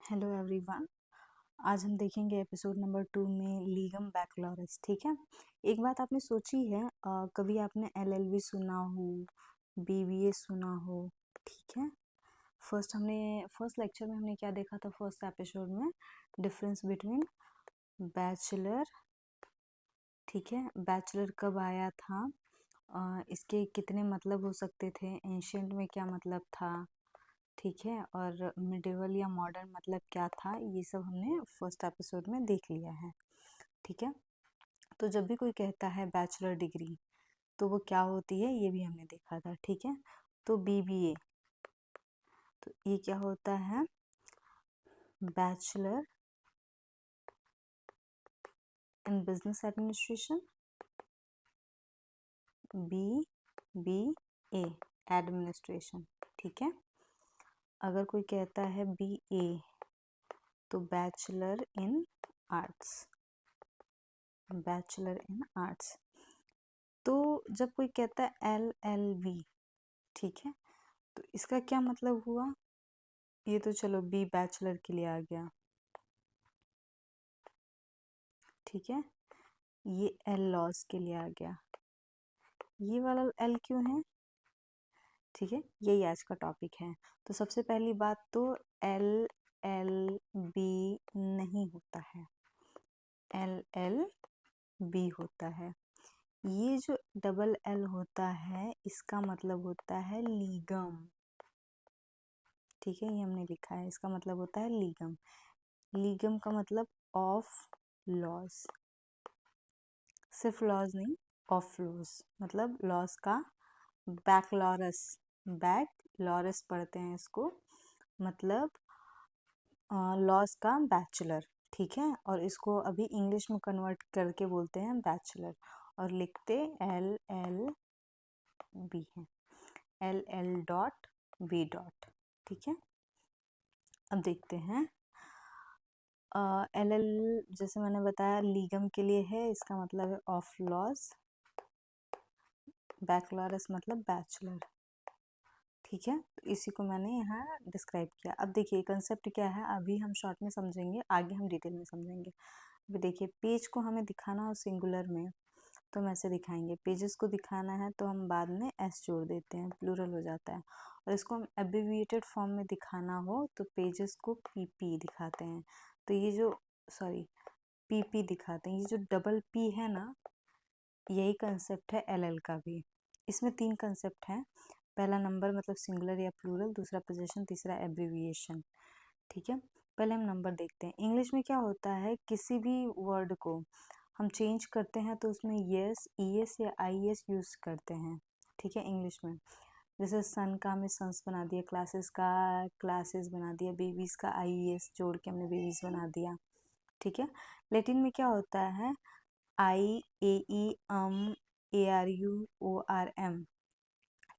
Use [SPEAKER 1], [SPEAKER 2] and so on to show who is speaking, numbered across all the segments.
[SPEAKER 1] Hello everyone. आज हम देखेंगे एपिसोड नंबर 2 में लीगम बैकलॉरस। ठीक है। एक बात आपने सोची है, कभी आपने एलएलबी सुना हो, बीबीए सुना हो। ठीक है। फर्स्ट लेक्चर में हमने क्या देखा था, फर्स्ट एपिसोड में डिफरेंस बिटवीन बैचलर। ठीक है। बैचलर कब आया था, इसके कितने मतलब हो सकते थे, एंशियंट में क्या मतलब था। ठीक है। और मिडिवल या मॉडर्न मतलब क्या था, ये सब हमने फर्स्ट एपिसोड में देख लिया है। ठीक है। तो जब भी कोई कहता है बैचलर डिग्री, तो वो क्या होती है ये भी हमने देखा था। ठीक है। तो बीबीए, तो ये क्या होता है, bachelor in business administration, BBA administration. ठीक है। अगर कोई कहता है BA, तो bachelor in arts, bachelor in arts. तो जब कोई कहता है LLB, ठीक है, तो इसका क्या मतलब हुआ, ये तो चलो बी बैचलर के लिए आ गया। ठीक है। ये एल लॉज के लिए आ गया। ये वाला एल क्यों है, ठीक है, यही आज का टॉपिक है। तो सबसे पहली बात तो LLB नहीं होता है, LLB होता है। ये जो डबल एल होता है, इसका मतलब होता है लीगम। ठीक है, ये हमने लिखा है, इसका मतलब होता है लीगम। लीगम का मतलब ऑफ लॉज, सिर्फ लॉज नहीं, ऑफ लॉज, मतलब लॉज का बैकलॉरस, बैकलॉरस पढ़ते हैं इसको, मतलब लॉज का बैचलर। ठीक है। और इसको अभी इंग्लिश में कन्वर्ट करके बोलते हैं बैचलर, और लिखते LLB है, LL.B. ठीक है। अब देखते हैं, LL जैसे मैंने बताया लीगम के लिए है, इसका मतलब है ऑफ लॉज, बैकलॉरस मतलब बैचलर। ठीक है। तो इसी को मैंने यहाँ डिस्क्राइब किया। अब देखिए कंसेप्ट क्या है, अभी हम शॉर्ट में समझेंगे, आगे हम डिटेल में समझेंगे। अभी देखिए, पेज को हमें दिखाना हो सिंगुलर में तो हम ऐसे दिखाएंगे, पेजेस को दिखाना है तो हम बाद में एस जोड़ देते हैं, प्लूरल हो जाता है। और इसको हम एब्रिविएटेड फॉर्म में दिखाना हो तो पेजेस को PP दिखाते हैं। तो ये जो PP दिखाते हैं, ये जो डबल P है ना, यही कंसेप्ट है LL का भी। इसमें 3 कंसेप्ट हैं, पहला नंबर मतलब सिंगुलर या प्लूरल, दूसरा पोजीशन, तीसरा एब्रिविएशन। ठीक है। पहले हम नंबर देखते हैं। इंग्लिश में क्या होता है, किसी भी वर्ड को हम चेंज करते हैं तो उसमें यस, ES या IES यूज करते हैं। ठीक है, इंग्लिश में। जैसे सन का हमने सन्स बना दिया, क्लासेस का क्लासेस बना दिया, बेबीज का IES जोड़ के हमने बेबीज बना दिया। ठीक है। लैटिन में क्या होता है, IAEARUORM।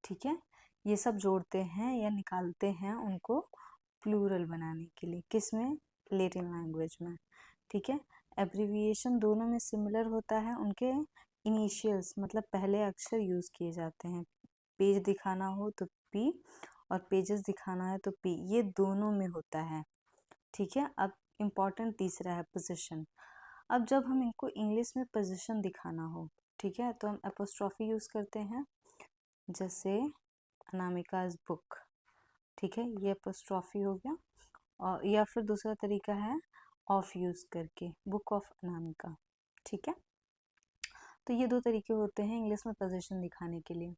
[SPEAKER 1] ठीक है। ये सब जोड़ते हैं या निकालते हैं उनको प्लूरल बनाने के लिए, किस में, लैटिन लैंग्वेज में। ठीक है। एब्रिविएशन दोनों में सिमिलर होता है, उनके इनिशियल्स मतलब पहले अक्षर यूज किए जाते हैं। पेज दिखाना हो तो P, और पेजेस दिखाना है तो P, ये दोनों में होता है। ठीक है। अब इम्पॉर्टेंट तीसरा है पोजीशन। अब जब हम इनको इंग्लिश में पोजीशन दिखाना हो, ठीक है, तो हम एपोस्ट्रॉफी यूज करते हैं, जैसे अनामिकाज बुक। ठीक है, ये एपोस्ट्रॉफी हो गया। और या फिर दूसरा तरीका है ऑफ यूज करके, बुक ऑफ अनामिका। ठीक है। तो ये 2 तरीके होते हैं इंग्लिश में पोजीशन दिखाने के लिए।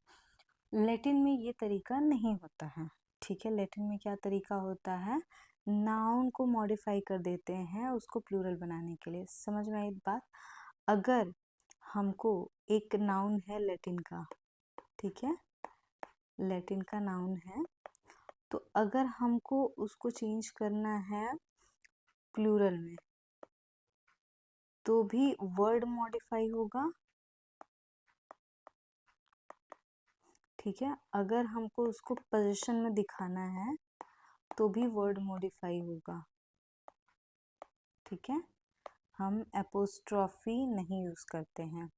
[SPEAKER 1] लैटिन में ये तरीका नहीं होता है। ठीक है। लैटिन में क्या तरीका होता है, नाउन को मॉडिफाई कर देते हैं उसको प्लूरल बनाने के लिए। समझ में आई बात। अगर हमको एक नाउन है लैटिन का, ठीक है, लैटिन का नाउन है, तो अगर हमको उसको चेंज करना है प्लूरल में, तो भी वर्ड मॉडिफाई होगा। ठीक है। अगर हमको उसको पोजीशन में दिखाना है तो भी वर्ड मॉडिफाई होगा। ठीक है। हम एपोस्ट्रॉफी नहीं यूज करते हैं,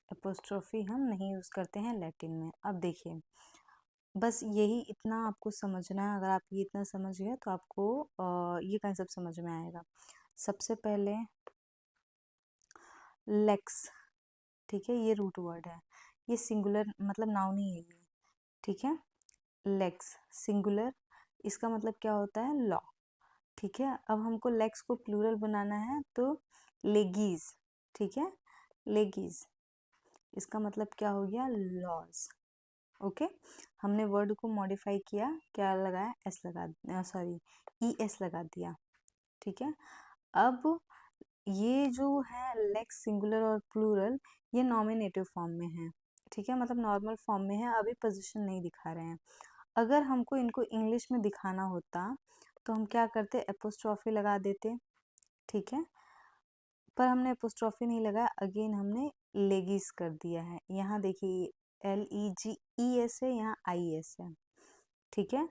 [SPEAKER 1] एपोस्ट्रॉफी हम नहीं यूज करते हैं लैटिन में। अब देखिए, बस यही इतना आपको समझना है। अगर आप ये इतना समझ गए तो आपको ये कंसेप्ट समझ में आएगा। सबसे पहले लेग्स, ठीक है, ये रूट वर्ड है, ये सिंगुलर मतलब नाउन ही है ये, ठीक है। लेग्स सिंगुलर, इसका मतलब क्या होता है, लॉ, ठीक है। अब हमको लेग्स को प्लूरल बनाना है तो लेगीज, ठीक है, लेगीज, इसका मतलब क्या हो गया, लॉज। ओके, हमने वर्ड को मॉडिफाई किया, क्या लगाया, एस लगा, सॉरी ई एस लगा दिया, ठीक है। अब ये जो है लेग्स सिंगुलर और प्लूरल, ये नॉमिनेटिव फॉर्म में है, ठीक है, मतलब नॉर्मल फॉर्म में है, अभी पोजीशन नहीं दिखा रहे हैं। अगर हमको इनको इंग्लिश में दिखाना होता तो हम क्या करते, एपोस्ट्रॉफी लगा देते, ठीक है, पर हमने एपोस्ट्रॉफी नहीं लगाया, अगेन हमने लेगीज कर दिया है। यहाँ देखिए LEGES है, यहाँ IS है, ठीक है।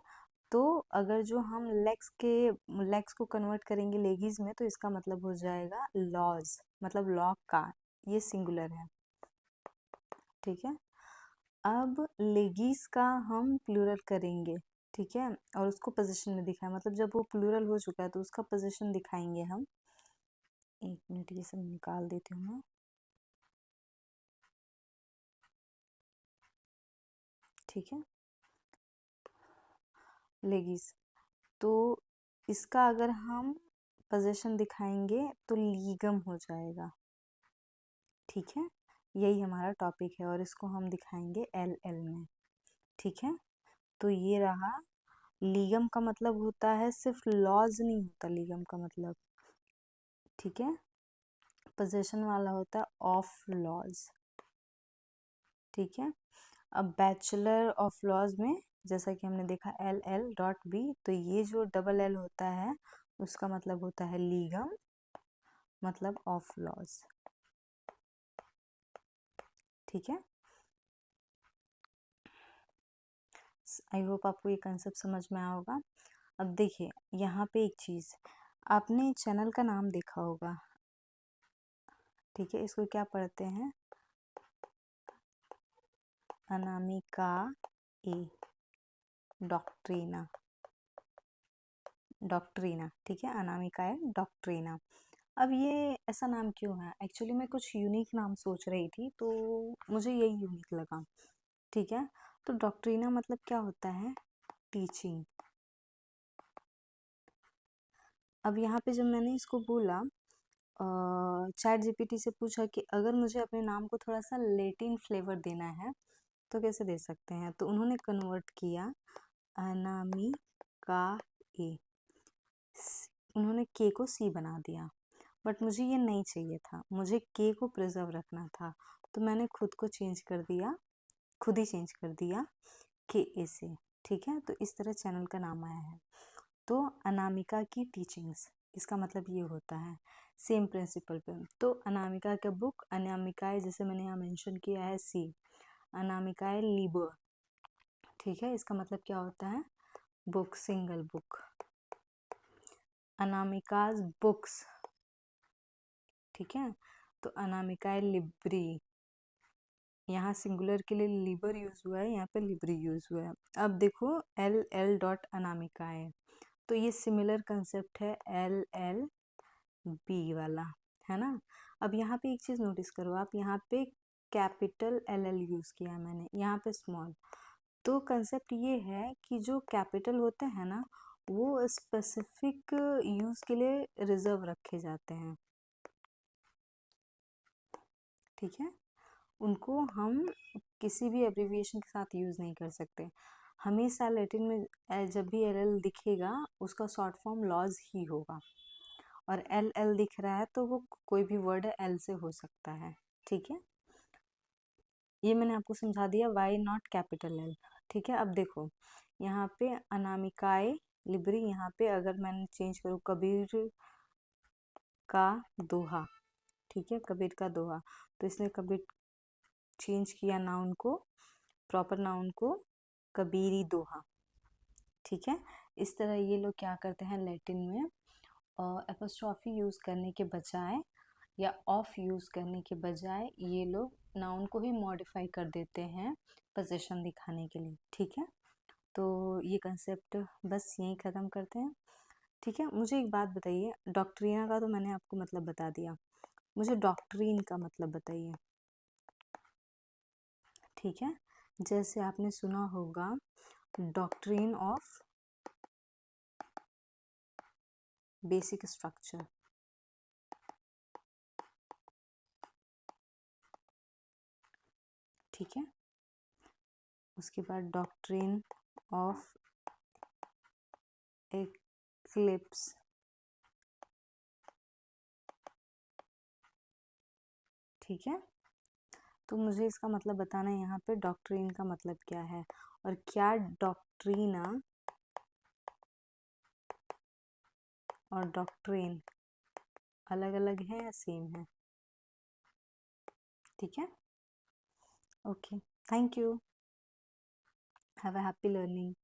[SPEAKER 1] तो अगर जो हम लेग्स को कन्वर्ट करेंगे लेगीज में तो इसका मतलब हो जाएगा लॉज, मतलब लॉ का, ये सिंगुलर है, ठीक है। अब लेगीज का हम प्लूरल करेंगे, ठीक है, और उसको पोजीशन में दिखाएं, मतलब जब वो प्लूरल हो चुका है तो उसका पोजीशन दिखाएंगे हम। एक मिनट, ये सब निकाल देती हूँ मैं, ठीक है। लेगीज, तो इसका अगर हम पोजीशन दिखाएंगे तो लीगम हो जाएगा, ठीक है, यही हमारा टॉपिक है और इसको हम दिखाएंगे LL में, ठीक है। तो ये रहा, लीगम का मतलब होता है सिर्फ लॉज नहीं होता लीगम का मतलब, ठीक है, पोजीशन वाला होता है ऑफ लॉज, ठीक है। अब बैचलर ऑफ लॉज में जैसा कि हमने देखा LL.B, तो ये जो डबल L होता है उसका मतलब होता है लीगम, मतलब ऑफ लॉज, ठीक है। आई होप आपको ये कंसेप्ट समझ में आया होगा। अब देखिए यहाँ पे एक चीज़, आपने चैनल का नाम देखा होगा, ठीक है, इसको क्या पढ़ते हैं, अनामिका ए डॉक्ट्रीना, डॉक्ट्रीना, ठीक है, अनामिका ए डॉक्ट्रीना। अब ये ऐसा नाम क्यों है, एक्चुअली मैं कुछ यूनिक नाम सोच रही थी तो मुझे यही यूनिक लगा, ठीक है। तो डॉक्ट्रीना मतलब क्या होता है, टीचिंग। अब यहाँ पे जब मैंने इसको बोला, चैट जीपीटी से पूछा कि अगर मुझे अपने नाम को थोड़ा सा लेटिन फ्लेवर देना है तो कैसे दे सकते हैं, तो उन्होंने कन्वर्ट किया अनामिका ए, उन्होंने के को सी बना दिया, बट मुझे ये नहीं चाहिए था, मुझे के को प्रिजर्व रखना था, तो मैंने खुद को चेंज कर दिया, खुद ही चेंज कर दिया के ए से, ठीक है। तो इस तरह चैनल का नाम आया है। तो अनामिका की टीचिंग्स, इसका मतलब ये होता है, सेम प्रिंसिपल पे। तो अनामिका का बुक, अनामिकाए जैसे मैंने यहाँ मेंशन किया है सी, अनामिकाए लिबर, ठीक है, इसका मतलब क्या होता है, बुक, सिंगल बुक, अनामिकाज बुक्स, ठीक है। तो अनामिकाए लिब्री, यहाँ सिंगुलर के लिए लिबर यूज हुआ है, यहाँ पे लिब्री यूज हुआ है। अब देखो LL.अनामिकाए, तो ये सिमिलर कंसेप्ट है LLB वाला, है ना। अब यहाँ पे एक चीज़ नोटिस करो आप, यहाँ पे कैपिटल LL यूज़ किया मैंने, यहाँ पे स्मॉल। तो कंसेप्ट ये है कि जो कैपिटल होते हैं ना वो स्पेसिफिक यूज़ के लिए रिजर्व रखे जाते हैं, ठीक है, उनको हम किसी भी एब्रिविएशन के साथ यूज़ नहीं कर सकते। हमेशा लैटिन में जब भी LL दिखेगा उसका शॉर्ट फॉर्म लॉज ही होगा, और LL दिख रहा है तो वो कोई भी वर्ड L से हो सकता है, ठीक है। ये मैंने आपको समझा दिया वाई नॉट कैपिटल L, ठीक है। अब देखो यहाँ पे अनामिकाए लिब्री, यहाँ पे अगर मैंने चेंज करूँ कबीर का दोहा, ठीक है, कबीर का दोहा, तो इसने कबीर चेंज किया नाउन को, प्रॉपर नाउन को, कबीरी दोहा, ठीक है। इस तरह ये लोग क्या करते हैं लैटिन में, एपोस्ट्रॉफी यूज़ करने के बजाय या ऑफ यूज़ करने के बजाय ये लोग नाउन को ही मॉडिफाई कर देते हैं पोजीशन दिखाने के लिए, ठीक है। तो ये कंसेप्ट बस यहीं ख़त्म करते हैं। ठीक है, मुझे एक बात बताइए, डॉक्ट्रिना का तो मैंने आपको मतलब बता दिया, मुझे डॉक्ट्रीन का मतलब बताइए। ठीक है, जैसे आपने सुना होगा डॉक्ट्रिन ऑफ बेसिक स्ट्रक्चर, ठीक है, उसके बाद डॉक्ट्रिन ऑफ एक्लिप्स, ठीक है। तो मुझे इसका मतलब बताना है यहाँ पे डॉक्ट्रिन का मतलब क्या है, और क्या डॉक्ट्रीना और डॉक्ट्रिन अलग अलग है या सेम है। ठीक है, okay, thank you, have a happy learning.